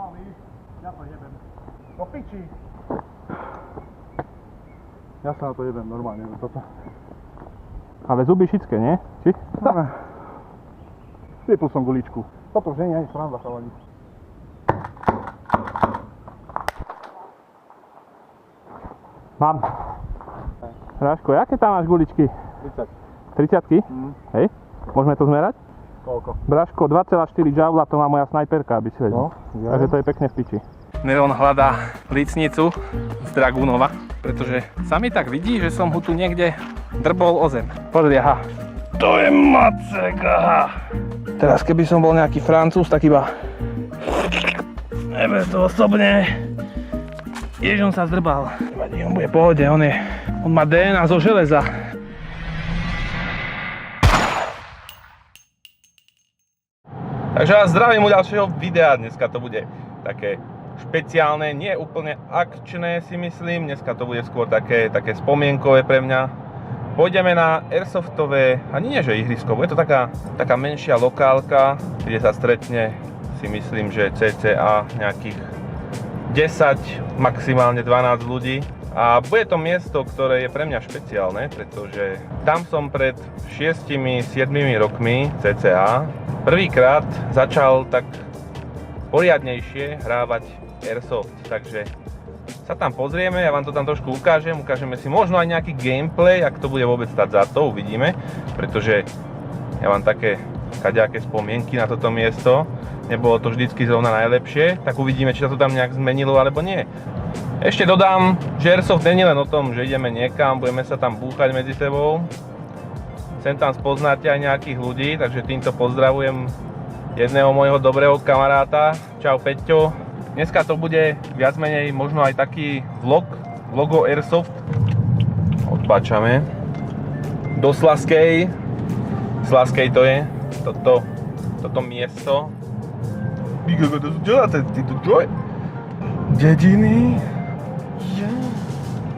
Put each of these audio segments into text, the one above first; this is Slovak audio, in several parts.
Malý, ja to jebem. Do piči. Ja sa na to jebem normálne, toto. Ale zuby šické, nie? Či? Dobre. Vypul som guličku. Toto už nie je sranda, chalani. Mám. Hráško, jaké tam máš guličky? 30. 30-ky? Hej? Môžeme to zmerať? Koľko? Bráško, 2,4 džavla to má moja snajperka, aby si vedel. No, Takže to je pekne v piči. Neron hľadá lícnicu z Dragúnova, pretože sa mi tak vidí, že som ho tu niekde drbol o zem. Pozri, aha. To je macek, aha. Teraz keby som bol nejaký Francúz, tak iba... Nebe to osobne. Jež on sa zdrbal. Nevadí, on bude v pohode, on má DNA zo železa. Takže vás zdravím u ďalšieho videa. Dneska to bude také špeciálne, nie úplne akčné si myslím. Dneska to bude skôr také spomienkové pre mňa. Pôjdeme na airsoftové, ani nie že ihrisko, bude to taká menšia lokálka, kde sa stretne si myslím, že cca nejakých 10, maximálne 12 ľudí. A bude to miesto, ktoré je pre mňa špeciálne, pretože tam som pred 6-7 rokmi cca prvýkrát začal tak poriadnejšie hrávať airsoft. Takže sa tam pozrieme, ja vám to tam trošku ukážeme si možno aj nejaký gameplay, ak to bude vôbec stať za to, uvidíme. Pretože ja mám také kadejaké spomienky na toto miesto. Nebolo to vždycky zrovna najlepšie, tak uvidíme, či sa to tam nejak zmenilo alebo nie. Ešte dodám, že airsoft nie je len o tom, že ideme niekam, budeme sa tam búchať medzi sebou. Sem tam spoznáte aj nejakých ľudí, takže týmto pozdravujem jedného môjho dobrého kamaráta. Čau Peťo. Dneska to bude viac menej možno aj taký vlog o airsoft. Odbačame do Slaskej. Slaskej to je toto miesto. To sú čo? Dediny.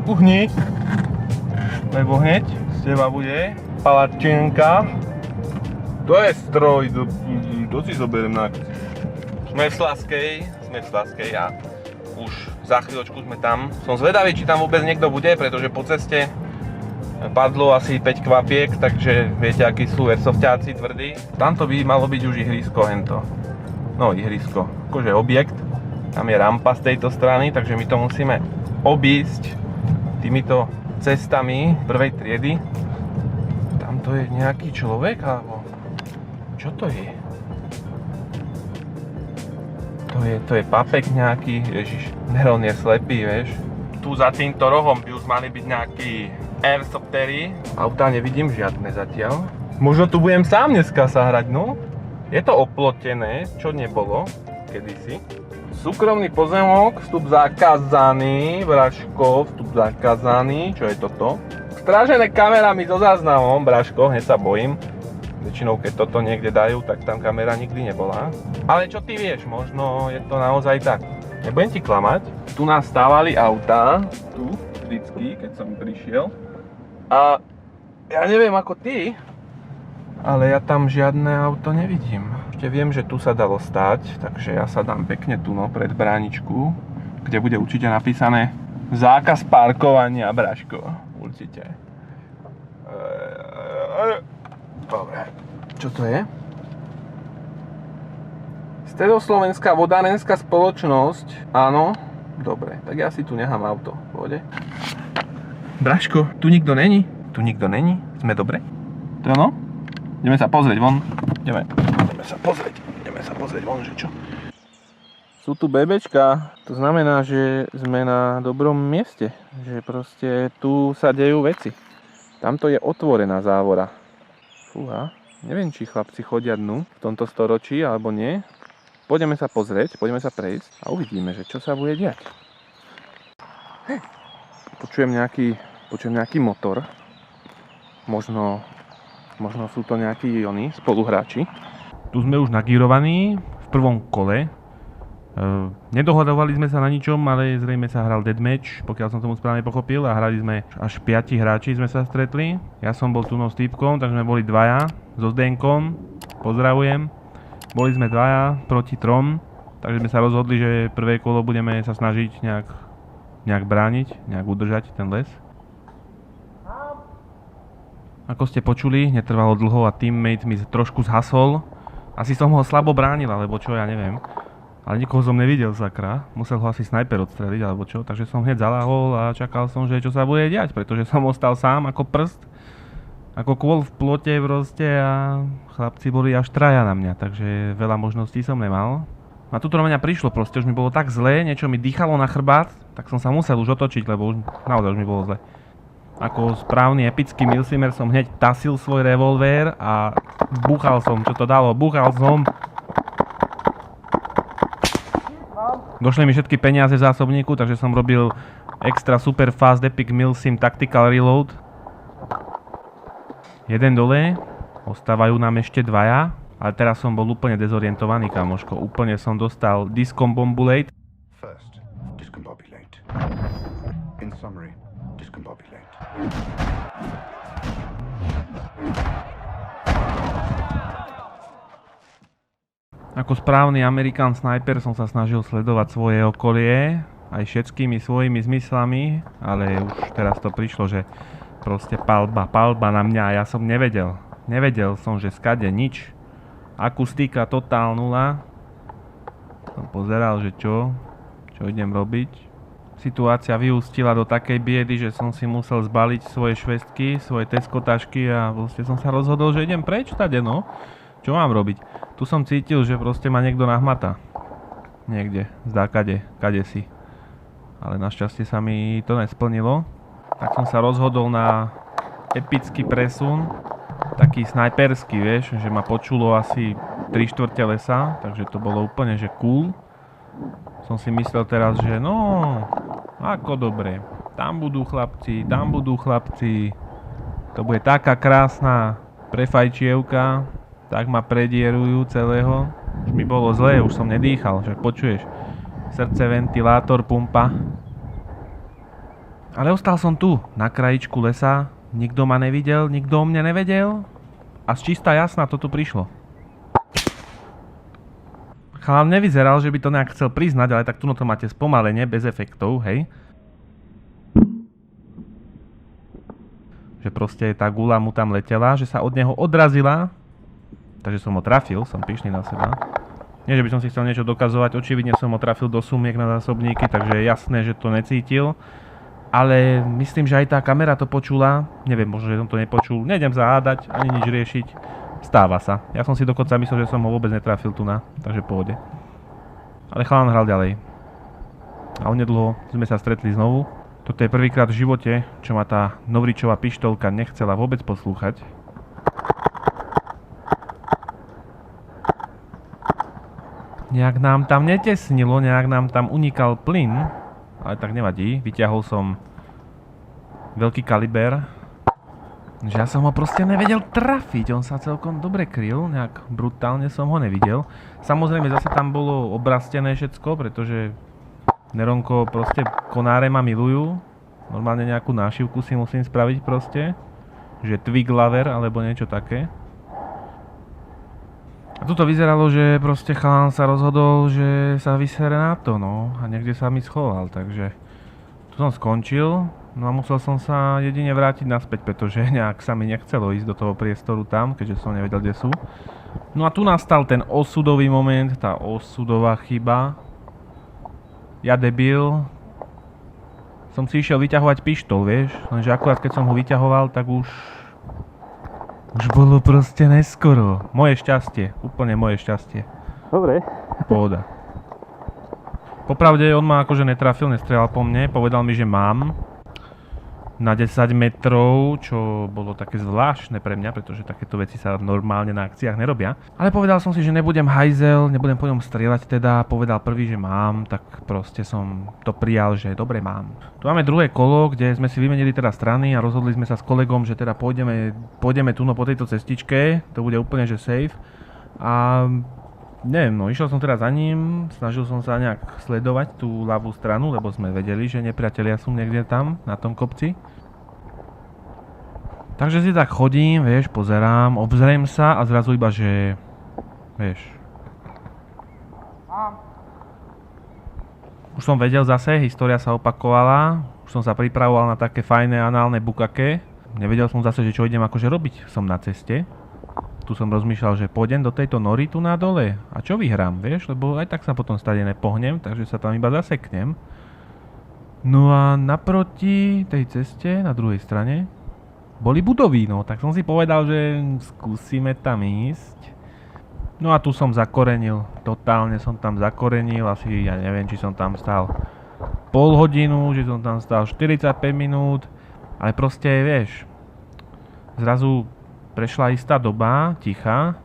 Uhni. Lebo hneď z teba bude palačinka. To je stroj, to si zoberiem na akciu. Sme v Slaskej a už za chvíľočku sme tam. Som zvedavý, či tam vôbec niekto bude, pretože po ceste padlo asi 5 kvapiek, takže viete, akí sú airsofťáci tvrdí. Tamto by malo byť už ihrisko hento. No ihrisko, akože objekt. Tam je rampa z tejto strany, takže my to musíme obísť týmito cestami prvej triedy. Tamto je nejaký človek, alebo čo to je? To je papek nejaký, ježiš, Neron je slepý, vieš. Tu za týmto rohom by už mali byť nejakí airsoftery. Autá nevidím žiadne zatiaľ. Možno tu budem sám dneska sa hrať, no. Je to oplotené, čo nebolo kedysi. Súkromný pozemok, vstup zakázaný, Braško, vstup zakázaný, čo je toto? Strážené kamerami so záznamom, Braško, hneď sa bojím. Väčšinou, keď toto niekde dajú, tak tam kamera nikdy nebola. Ale čo ty vieš, možno je to naozaj tak. Nebudem ti klamať. Tu nás stávali autá, tu, vždycky, keď som prišiel. A ja neviem ako ty, ale ja tam žiadne auto nevidím. Ešte viem, že tu sa dalo stáť, takže ja sa dám pekne tu no, pred bráničku, kde bude určite napísané zákaz parkovania, Braško. Určite. Dobre. Čo to je? Stredoslovenská vodárenská spoločnosť. Áno. Dobre, tak ja si tu nechám auto. Pôjde. Braško, tu nikto není? Tu nikto není? Sme dobre? To no? Ideme sa pozrieť von. Ideme sa pozrieť von, že čo? Sú tu bebečka. To znamená, že sme na dobrom mieste. Že proste tu sa dejú veci. Tamto je otvorená závora. Fúha, neviem, či chlapci chodia dnu v tomto storočí, alebo nie. Poďme sa pozrieť, poďme sa prejsť a uvidíme, že čo sa bude diať. Počujem nejaký motor. Možno sú to nejakí oni, spoluhráči. Tu sme už nagírovaní v prvom kole. Nedohľadovali sme sa na ničom, ale zrejme sa hral deathmatch, pokiaľ som tomu správne pochopil, a hrali sme až 5 hráči sme sa stretli. Ja som bol tu s týpkom, takže sme boli dvaja so Zdenkom, pozdravujem. Boli sme dvaja proti 3 Takže sme sa rozhodli, že prvé kolo budeme sa snažiť nejak brániť, nejak udržať ten les. Ako ste počuli, netrvalo dlho a teammate mi trošku zhasol. Asi som ho slabo bránil, alebo čo, ja neviem. Ale nikoho som nevidel, sakra. Musel ho asi snajper odstreliť, alebo čo. Takže som hneď zaľahol a čakal som, že čo sa bude diať, pretože som ostal sám ako prst. Ako kôl v plote proste a chlapci boli až traja na mňa, takže veľa možností som nemal. A tuto na mňa prišlo proste, už mi bolo tak zle, niečo mi dýchalo na chrbát, tak som sa musel už otočiť, lebo už naozaj už mi bolo zle. Ako správny epický milsimer som hneď tasil svoj revolvér a búchal som, čo to dalo, búchal som. Došli mi všetky peniaze v zásobníku, takže som robil extra super fast epic milsim tactical reload. Jeden dole, ostávajú nám ešte dvaja, ale teraz som bol úplne dezorientovaný, kamoško. Úplne som dostal discombobulate. First, discombobulate. In summary, discombobulate. Ako správny American sniper som sa snažil sledovať svoje okolie, aj všetkými svojimi zmyslami, ale už teraz to prišlo, že proste palba na mňa a ja som nevedel. Nevedel som, že skade nič. Akustika totál nula. Som pozeral, že čo idem robiť. Situácia vyústila do takej biedy, že som si musel zbaliť svoje švestky, svoje Tesco tašky a proste som sa rozhodol, že idem preč tade, no. Čo mám robiť? Tu som cítil, že proste ma niekto nahmata. Niekde, kade si. Ale našťastie sa mi to nesplnilo. Tak som sa rozhodol na epický presun, taký snajperský, vieš, že ma počulo asi 3/4 lesa, takže to bolo úplne, že cool. Som si myslel teraz, že no, ako dobre, tam budú chlapci, to bude taká krásna prefajčievka, tak ma predierujú celého. Už mi bolo zle, už som nedýchal, však počuješ, srdce, ventilátor, pumpa. Ale ostal som tu, na krajičku lesa, nikto ma nevidel, nikto o mne nevedel a z čistá jasná to tu prišlo. Chalán nevyzeral, že by to nejak chcel priznať, ale tak tu to máte spomalenie, bez efektov, hej. Že proste tá gula mu tam letela, že sa od neho odrazila, takže som ho trafil, som pyšný na seba. Nie, že by som si chcel niečo dokazovať, očividne som ho trafil do sumiek na zásobníky, takže je jasné, že to necítil. Ale myslím, že aj tá kamera to počula. Neviem, možno, že som to nepočul. Nejdem zahádať, ani nič riešiť. Stáva sa. Ja som si dokonca myslel, že som ho vôbec netrafil tu na, takže pohode. Ale chalán hral ďalej. A onedlho sme sa stretli znovu. Toto je prvýkrát v živote, čo ma tá Novričová pištolka nechcela vôbec poslúchať. Nejak nám tam netesnilo, nejak nám tam unikal plyn. Ale tak nevadí, vyťahol som veľký kaliber, že ja som ho proste nevedel trafiť, on sa celkom dobre kryl, nejak brutálne som ho nevidel. Samozrejme zase tam bolo obrastené všetko, pretože Neronko proste konáre ma milujú, normálne nejakú nášivku si musím spraviť proste, že twig lover alebo niečo také. A tuto vyzeralo, že proste chalán sa rozhodol, že sa vysere na to, no. A niekde sa mi schoval, takže tu som skončil. No a musel som sa jedine vrátiť naspäť, pretože nejak sa mi nechcelo ísť do toho priestoru tam, keďže som nevedel, kde sú. No a tu nastal ten osudový moment, tá osudová chyba. Ja debil. Som si išiel vyťahovať pištol, vieš. Lenže akurát keď som ho vyťahoval, tak už bolo proste neskoro. Moje šťastie, úplne moje šťastie. Dobre. Pohoda. Popravde on ma akože netrafil, nestrelal po mne, povedal mi, že mám na 10 metrov, čo bolo také zvláštne pre mňa, pretože takéto veci sa normálne na akciách nerobia. Ale povedal som si, že nebudem hajzel, nebudem po ňom strieľať teda, povedal prvý, že mám, tak proste som to prijal, že dobre mám. Tu máme druhé kolo, kde sme si vymenili teda strany a rozhodli sme sa s kolegom, že teda pôjdeme tu po tejto cestičke, to bude úplne že safe. A neviem, no išiel som teda za ním, snažil som sa nejak sledovať tú ľavú stranu, lebo sme vedeli, že nepriatelia sú niekde tam, na tom kopci. Takže si tak chodím, vieš, pozerám, obzriem sa a zrazu iba, že, vieš. Už som vedel zase, história sa opakovala, už som sa pripravoval na také fajné análne bukake. Nevedel som zase, že čo idem akože robiť. Som na ceste. Tu som rozmýšľal, že pôjdem do tejto nory tu na dole. A čo vyhrám, vieš? Lebo aj tak sa potom stade nepohnem, takže sa tam iba zaseknem. No a naproti tej ceste, na druhej strane, boli budovy, no. Tak som si povedal, že skúsime tam ísť. No a tu som zakorenil, totálne som tam zakorenil, asi ja neviem, či som tam stál pol hodinu, či som tam stál 45 minút, ale proste, vieš, zrazu prešla istá doba, ticha,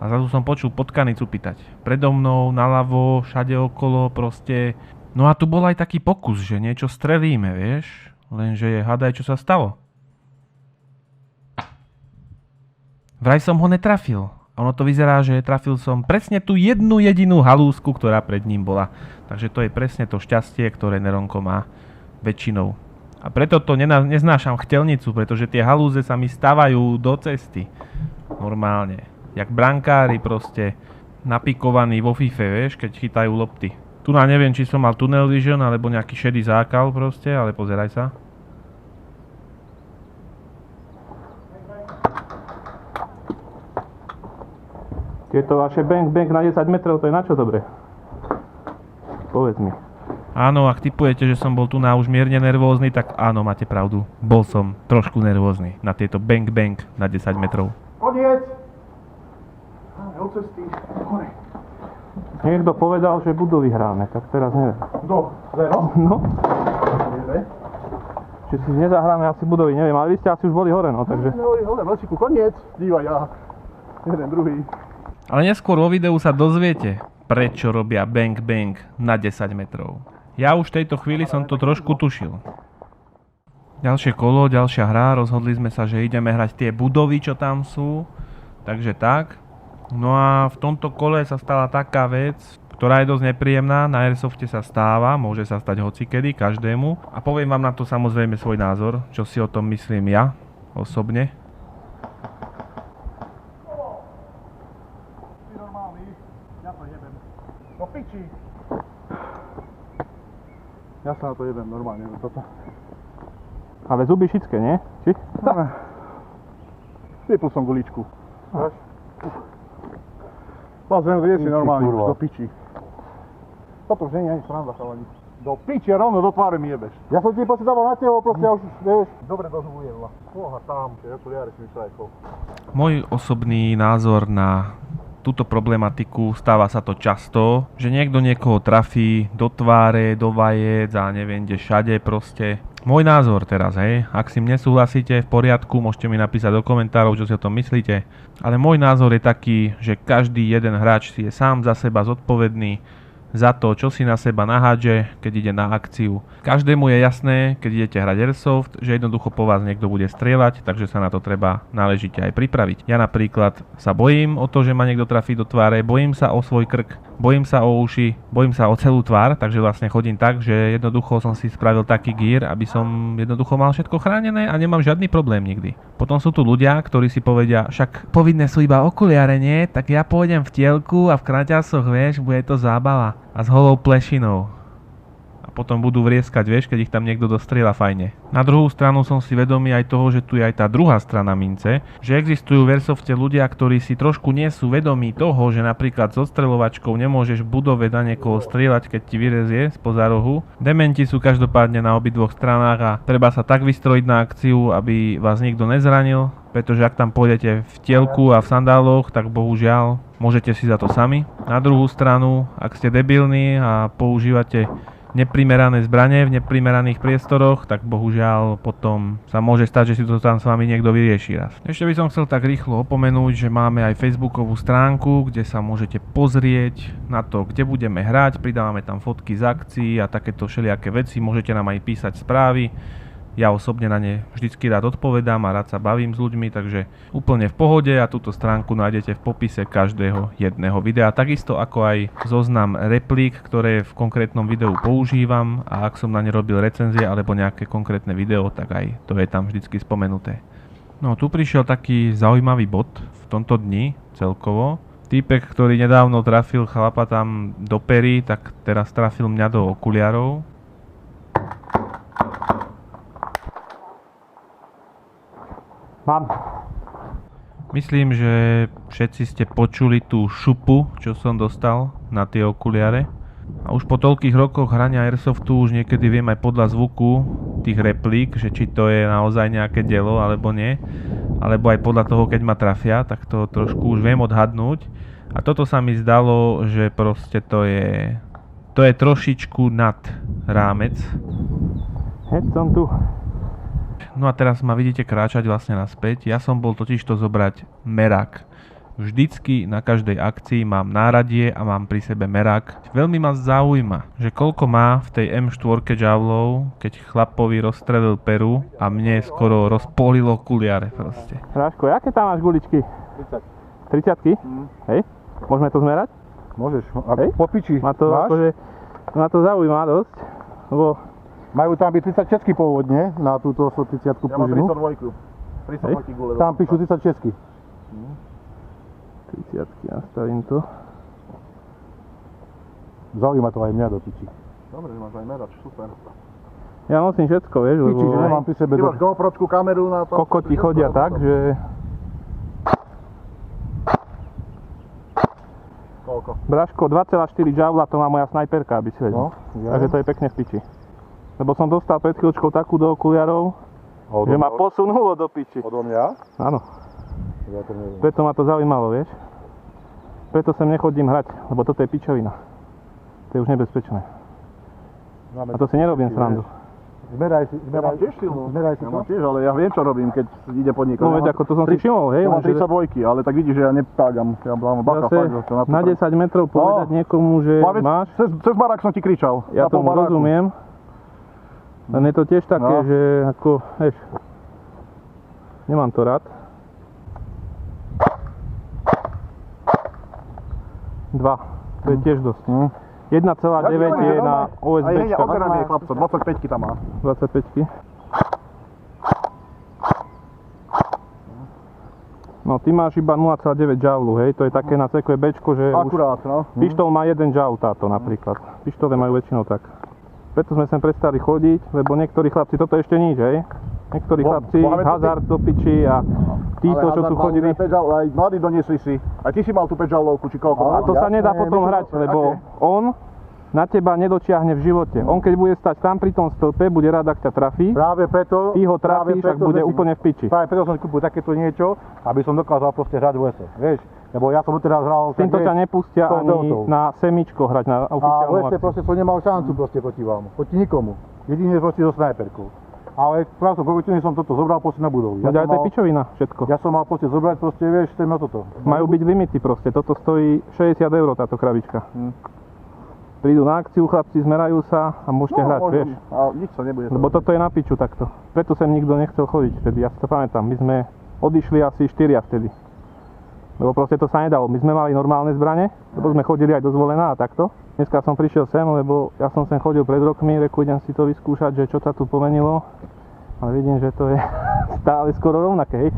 a zrazu som počul potkanicu pýtať. Predo mnou, naľavo, všade okolo, proste. No a tu bol aj taký pokus, že niečo strelíme, vieš, lenže hádaj, čo sa stalo. Vraj som ho netrafil. Ono to vyzerá, že trafil som presne tú jednu jedinú halúsku, ktorá pred ním bola. Takže to je presne to šťastie, ktoré Neronko má väčšinou. A preto to neznášam chtelnicu, pretože tie halúze sa mi stavajú do cesty. Normálne. Jak brankári proste napikovaní vo FIFA, vieš, keď chytajú lopty. Tu neviem, či som mal tunnel vision, alebo nejaký šedý zákal proste, ale pozeraj sa. Tieto vaše bang na 10 metrov, to je na čo dobre? Povedz mi. Áno, ak tipujete, že som bol tu na už mierne nervózny, tak áno, máte pravdu. Bol som trošku nervózny na tieto bang na 10 metrov. Koniec! Od cesty, hore. Niekto povedal, že budú vyhráme, tak teraz neviem. Do, zero? No. Neviem. Či si nezahráme asi budovy, neviem, ale vy ste asi už boli hore, no, takže. Hore, Vlčiku, koniec. Dívaj, ja. Jeden, druhý. Ale neskôr vo videu sa dozviete, prečo robia bang na 10 metrov. Ja už v tejto chvíli som to trošku tušil. Ďalšie kolo, ďalšia hra, rozhodli sme sa, že ideme hrať tie budovy, čo tam sú. Takže tak. No a v tomto kole sa stala taká vec, ktorá je dosť nepríjemná, na Airsofte sa stáva, môže sa stať hocikedy, každému. A poviem vám na to samozrejme svoj názor, čo si o tom myslím ja, osobne. Ja to jebem. Do piči. Ja sa na to jebem normálne, toto. Ale zuby šické, nie? Či? Vypul som guličku. Bazén vie si normálne, do piči. Toto už nie je sranda, chalani. Do piči, rovno do tváre mi jebeš. Ja som ti počítával na teho, proste ja už, vieš. Dobre dožujem. Koha tam, keď okuliare si mi šajkol. Môj osobný názor na túto problematiku, stáva sa to často, že niekto niekoho trafí do tváre, do vajec a neviem kde všade proste. Môj názor teraz, hej, ak si nesúhlasíte, v poriadku, môžete mi napísať do komentárov, čo si o tom myslíte. Ale môj názor je taký, že každý jeden hráč si je sám za seba zodpovedný za to, čo si na seba nahádže, keď ide na akciu. Každému je jasné, keď idete hrať Airsoft, že jednoducho po vás niekto bude strieľať, takže sa na to treba náležite aj pripraviť. Ja napríklad sa bojím o to, že ma niekto trafí do tváre, bojím sa o svoj krk, bojím sa o uši, bojím sa o celú tvár, takže vlastne chodím tak, že jednoducho som si spravil taký gear, aby som jednoducho mal všetko chránené a nemám žiadny problém nikdy. Potom sú tu ľudia, ktorí si povedia, však povinné sú iba okuliare, nie? Tak ja pôjdem v tielku a v kraťasoch, vieš, bude to zábava. A s holou plešinou. A potom budú vrieskať, vieš, keď ich tam niekto dostrieľa fajne. Na druhú stranu som si vedomý aj toho, že tu je aj tá druhá strana mince, že existujú v Airsofte ľudia, ktorí si trošku nie sú vedomí toho, že napríklad so streľovačkou nemôžeš v budove na niekoho strieľať, keď ti vyrezie spoza rohu. Dementi sú každopádne na obidvoch stranách a treba sa tak vystrojiť na akciu, aby vás nikto nezranil, pretože ak tam pôjdete v tielku a v sandáloch, tak bohužiaľ môžete si za to sami. Na druhú stranu, ak ste debilní a používate neprimerané zbranie v neprimeraných priestoroch, tak bohužiaľ potom sa môže stať, že si to tam s vami niekto vyrieši raz. Ešte by som chcel tak rýchlo opomenúť, že máme aj facebookovú stránku, kde sa môžete pozrieť na to, kde budeme hrať, pridávame tam fotky z akcií a takéto všelijaké veci, môžete nám aj písať správy. Ja osobne na ne vždycky rád odpovedám a rád sa bavím s ľuďmi, takže úplne v pohode a túto stránku nájdete v popise každého jedného videa. Takisto ako aj zoznam replík, ktoré v konkrétnom videu používam a ak som na ne robil recenzie alebo nejaké konkrétne video, tak aj to je tam vždycky spomenuté. No tu prišiel taký zaujímavý bod v tomto dni celkovo. Týpek, ktorý nedávno trafil chlapa tam do pery, tak teraz trafil mňa do okuliarov. Mám. Myslím, že všetci ste počuli tú šupu, čo som dostal na tie okuliare. A už po toľkých rokoch hrania Airsoftu už niekedy viem aj podľa zvuku tých replík, že či to je naozaj nejaké dielo alebo nie. Alebo aj podľa toho, keď ma trafia, tak to trošku už viem odhadnúť. A toto sa mi zdalo, že proste to je trošičku nad rámec. Hneď som tu. No a teraz ma vidíte kráčať vlastne naspäť. Ja som bol totiž to zobrať merák. Vždycky na každej akcii mám náradie a mám pri sebe merák. Veľmi ma zaujíma, že koľko má v tej M4 džavlov, keď chlapovi rozstrelil peru a mne skoro rozpolilo okuliare proste. Ráško, aké tam máš guličky? 30. 30? Hej? Môžeme to zmerať? Môžeš. Hej? Po piči. Ma to zaujíma dosť, lebo majú tam byť 36 pôvodne na túto 30 pružinu. Ja mám 32. 32 gule. Tam píšu 36. 30 nastavím to. Zaujíma to aj mňa do piči. Dobre, že máš aj merač, super. Ja nosím všetko, vieš, lebo piči, že nemám pri sebe. Ty máš GoPročku, kameru na to. Kokoti chodia tak, že... Koľko? Braško, 2,4 džavla to má moja snajperka, aby si vedel. No, takže to je pekne v piči. Lebo som dostal pred chvíľočkou takú do okuliarov, že ma posunulo do piči. Odo mňa? Áno. Ja to neviem. Preto ma to zaujímalo, vieš. Preto sem nechodím hrať, lebo toto je pičovina. To je už nebezpečné. A to si nerobím srandu. Zmeraj si to. Ja mám tiež, ale ja viem, čo robím, keď ide pod niekoho. No veď, ako to som si všimol, hej. Ja mám 32, ale tak vidíš, že ja nepágam. Ja mám bacha, fakt. Na 10 metrov povedať niekomu, že máš... Cez barák som ti kričal. Ja tomu rozumiem. Len je to tiež také, že ako, vieš, nemám to rád. 2, to je tiež dosť. 1,9 je na OSBčka. Aj okrem je chlapca, 25 tam má. 25. No ty máš iba 0,9 džavlu, hej, to je také na CQBčko, že akurát, no. Pištol má 1 džavl táto napríklad. Pištole majú väčšinou tak. Preto sme sem prestali chodiť, lebo niektorí chlapci, toto ešte nič, hej? Niektorí chlapci, hazard do piči a títo, čo tu chodili. Aj mladí doniesli si, aj ty si mal tú 5 žavlovku, či koľko. A to sa nedá potom hrať, lebo on na teba nedočiahne v živote. On keď bude stať tam pri tom stĺpe, bude rád, ak ťa trafí. Práve preto. Ty ho trafíš, ak bude úplne v piči. Práve preto som si kúpil takéto niečo, aby som dokázal proste hrať v lese, vieš? Lebo ja som teraz hral... Týmto ťa nepustia ani na semičko hrať na oficiálnu akciu. A v lese proste som nemal šancu proste proti vám, proti nikomu. Jedine proste so snajperkou. Ale pravdu, poväčšine som toto zobral proste na budovu. No ale to je pičovina, všetko. Ja som mal proste zobrať proste, vieš, chcem na toto. Majú byť limity proste, toto stojí 60 € táto krabička. Prídu na akciu, chlapci zmerajú sa a môžete hrať, vieš. A nič sa nebude. Lebo toto je na piču takto. Preto sem nikto nechcel chodiť vtedy, ja si to pamätám. My sme odišli asi 4 vtedy. Lebo proste to sa nedalo. My sme mali normálne zbrane, lebo sme chodili aj do Zvolená a takto. Dneska som prišiel sem, lebo ja som sem chodil pred rokmi, reku idem si to vyskúšať, že čo sa tu pomenilo. Ale vidím, že to je stále skoro rovnaké, hej.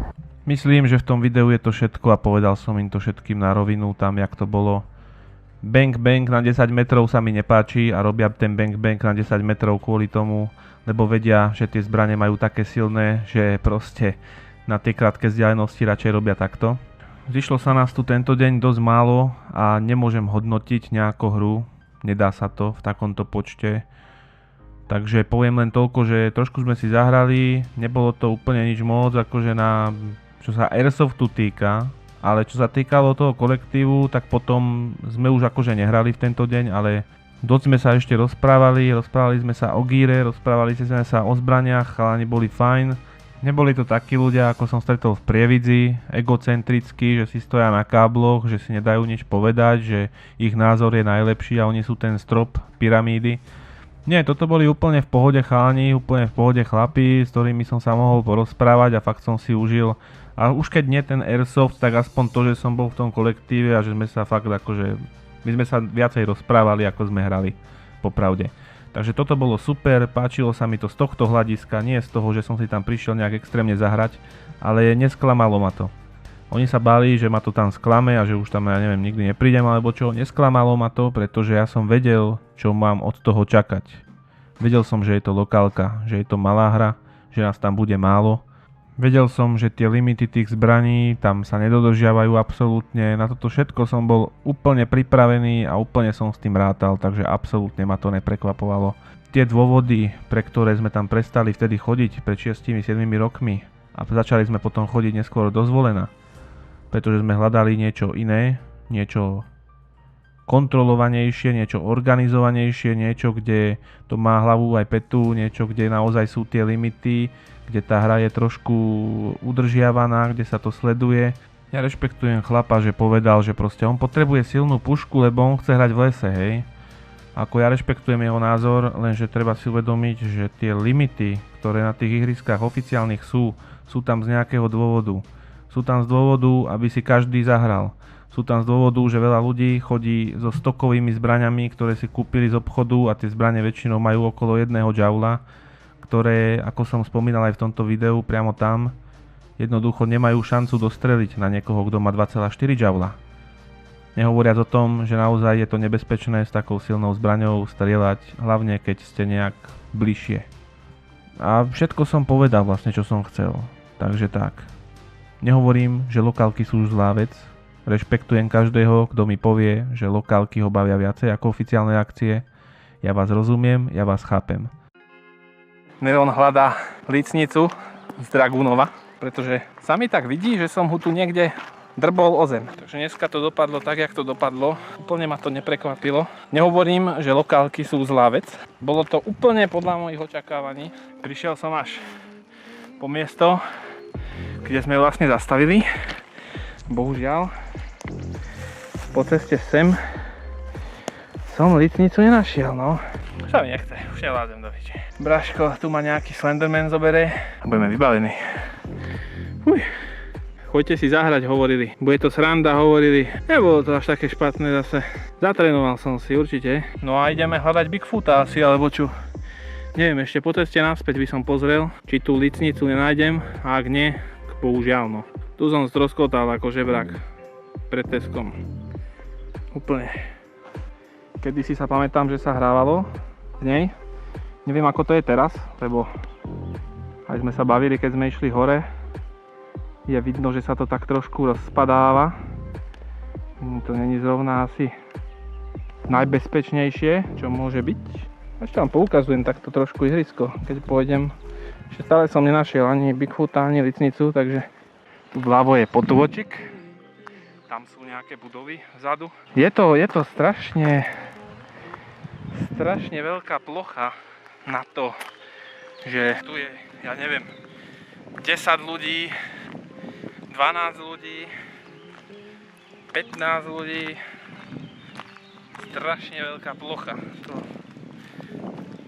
Myslím, že v tom videu je to všetko a povedal som im to všetkým na rovinu, tam jak to bolo. Bang bang na 10 metrov sa mi nepáči a robia ten bang bang na 10 metrov kvôli tomu, lebo vedia, že tie zbrane majú také silné, že proste na tie krátke vzdialenosti radšej robia takto. Zišlo sa nás tu tento deň dosť málo a nemôžem hodnotiť nejakú hru, nedá sa to v takomto počte. Takže poviem len toľko, že trošku sme si zahrali, nebolo to úplne nič moc, akože na, čo sa Airsoftu týka, ale čo sa týkalo toho kolektívu, tak potom sme už akože nehrali v tento deň, ale dosť sme sa ešte rozprávali sme sa o gíre, rozprávali sme sa o zbraniach, chalani boli fajn. Neboli to takí ľudia, ako som stretol v Prievidzi, egocentrickí, že si stoja na kábloch, že si nedajú nič povedať, že ich názor je najlepší a oni sú ten strop pyramídy. Nie, toto boli úplne v pohode chalani, úplne v pohode chlapi, s ktorými som sa mohol porozprávať a fakt som si užil. A už keď nie ten Airsoft, tak aspoň to, že som bol v tom kolektíve a že sme sa fakt akože, my sme sa viacej rozprávali, ako sme hrali, popravde. Takže toto bolo super, páčilo sa mi to z tohto hľadiska, nie z toho, že som si tam prišiel nejak extrémne zahrať, ale nesklamalo ma to. Oni sa báli, že ma to tam sklame a že už tam, ja neviem, nikdy neprídem alebo čo. Nesklamalo ma to, pretože ja som vedel, čo mám od toho čakať. Vedel som, že je to lokálka, že je to malá hra, že nás tam bude málo. Vedel som, že tie limity tých zbraní tam sa nedodržiavajú absolútne. Na toto všetko som bol úplne pripravený a úplne som s tým rátal, takže absolútne ma to neprekvapovalo. Tie dôvody, pre ktoré sme tam prestali vtedy chodiť pred 6-7 rokmi a začali sme potom chodiť neskôr do Zvolena, pretože sme hľadali niečo iné, niečo kontrolovanejšie, niečo organizovanejšie, niečo, kde to má hlavu aj petu, niečo, kde naozaj sú tie limity, kde tá hra je trošku udržiavaná, kde sa to sleduje. Ja rešpektujem chlapa, že povedal, že proste on potrebuje silnú pušku, lebo on chce hrať v lese, hej. Ako ja rešpektujem jeho názor, lenže treba si uvedomiť, že tie limity, ktoré na tých ihriskách oficiálnych sú tam z nejakého dôvodu. Sú tam z dôvodu, aby si každý zahral. Sú tam z dôvodu, že veľa ľudí chodí so stokovými zbraňami, ktoré si kúpili z obchodu a tie zbrane väčšinou majú okolo 1 džaula, ktoré, ako som spomínal aj v tomto videu, priamo tam, jednoducho nemajú šancu dostreliť na niekoho, kto má 2,4 džaula. Nehovoriac o tom, že naozaj je to nebezpečné s takou silnou zbraňou strieľať, hlavne keď ste nejak bližšie. A všetko som povedal vlastne, čo som chcel. Takže tak. Nehovorím, že lokálky sú zlá vec. Rešpektujem každého, kto mi povie, že lokálky ho bavia viacej ako oficiálne akcie. Ja vás rozumiem, ja vás chápem. Neron hľadá lícnicu z Dragunova, pretože sa mi tak vidí, že som ho tu niekde drbol o zem. Takže dneska to dopadlo tak, jak to dopadlo. Úplne ma to neprekvapilo. Nehovorím, že lokálky sú zlá vec. Bolo to úplne podľa mojich očakávaní. Prišiel som až po miesto, kde sme vlastne zastavili. Bohužiaľ, po ceste sem som lícnicu nenašiel, no. Už sa mi nechce, už nevládzem do piči. Braško tu ma nejaký Slenderman zobere a budeme vybavení. Choďte si zahrať, hovorili. Bude to sranda, hovorili. Nebolo to až také špatné zase. Zatrénoval som si určite. No a ideme hľadať Bigfoota asi, alebo čo. Neviem, ešte po ceste naspäť by som pozrel, či tú lícnicu nenájdem. A ak nie, bohužiaľ no. Tu som stroskotal ako žebrak pred Teskom. Úplne. Kedysi sa pamätám, že sa hrávalo v nej. Neviem ako to je teraz, lebo aj sme sa bavili, keď sme išli hore. Je vidno, že sa to tak trošku rozpadáva. To není zrovna asi najbezpečnejšie, čo môže byť. Ešte vám poukazujem takto trošku ihrisko, keď pôjdem. Ešte stále som nenašiel ani Bigfoota, ani lícnicu, takže tu vľavo je potôčik. Tam sú nejaké budovy vzadu. Je to strašne veľká plocha na to, že tu je, ja neviem, 10 ľudí, 12 ľudí, 15 ľudí, strašne veľká plocha. To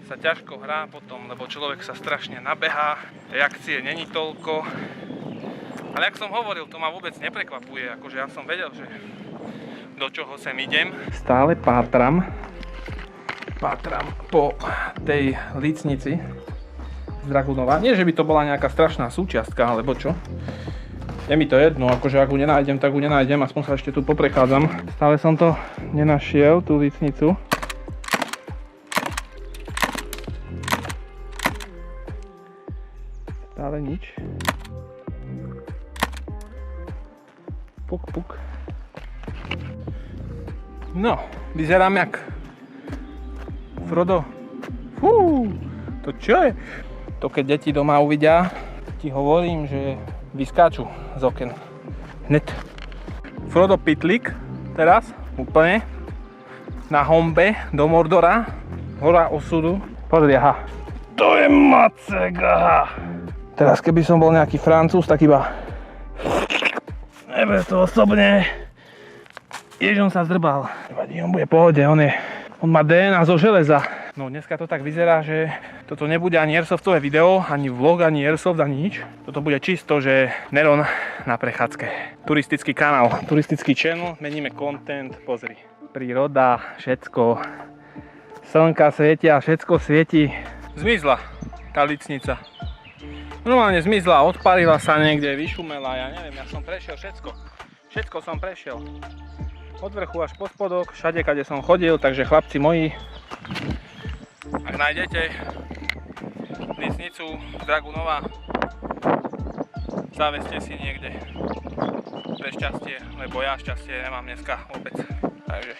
sa ťažko hrá potom, lebo človek sa strašne nabehá, reakcie není toľko. Ale jak som hovoril, to ma vôbec neprekvapuje, akože ja som vedel, že do čoho sem idem. Stále pátram po tej lícnici z Dragunova. Nie, že by to bola nejaká strašná súčiastka, alebo čo. Je mi to jedno, akože ak ju nenájdem, tak ju nenájdem, aspoň sa ešte tu poprechádzam. Stále som to nenašiel, tú lícnicu. Stále nič. Puk, puk. No, vyzerám jak Frodo. Fú, to čo je? To keď deti doma uvidia, ti hovorím, že vyskáču z oken. Hned. Frodo Pitlík teraz, úplne. Na hombe do Mordora. Hora osudu. Pozri, aha. To je macek, aha. Teraz keby som bol nejaký Francúz, tak iba... Neber to osobne. Jež on sa zdrbal. Nevadí, on bude v pohode, on má DNA zo železa. No dneska to tak vyzerá, že toto nebude ani airsoftové video, ani vlog, ani airsoft, ani nič. Toto bude čisto, že Neron na prechádzke. Turistický kanál, turistický channel, meníme content, pozri. Príroda, všetko. Slnka svietia, všetko svieti. Zmizla tá lícnica. Normálne zmizla, odpálila sa niekde, vyšumela, ja neviem, ja som prešiel všetko. Všetko som prešiel. Od vrchu až po spodok, všade, kade som chodil, takže chlapci moji, ak nájdete lisnicu Dragunova, zaveste si niekde pre šťastie, lebo ja šťastie nemám dneska vôbec. Takže.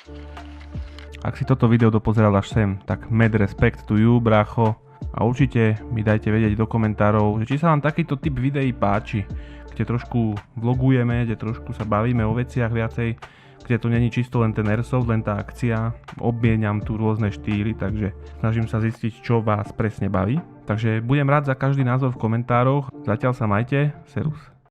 Ak si toto video dopozeral až sem, tak mad respect to you, brácho. A určite mi dajte vedieť do komentárov, že či sa vám takýto typ videí páči, kde trošku vlogujeme, kde trošku sa bavíme o veciach viacej, kde to není čisto len ten airsoft, len tá akcia, obmieniam tu rôzne štýly, takže snažím sa zistiť, čo vás presne baví. Takže budem rád za každý názor v komentároch, zatiaľ sa majte, serus.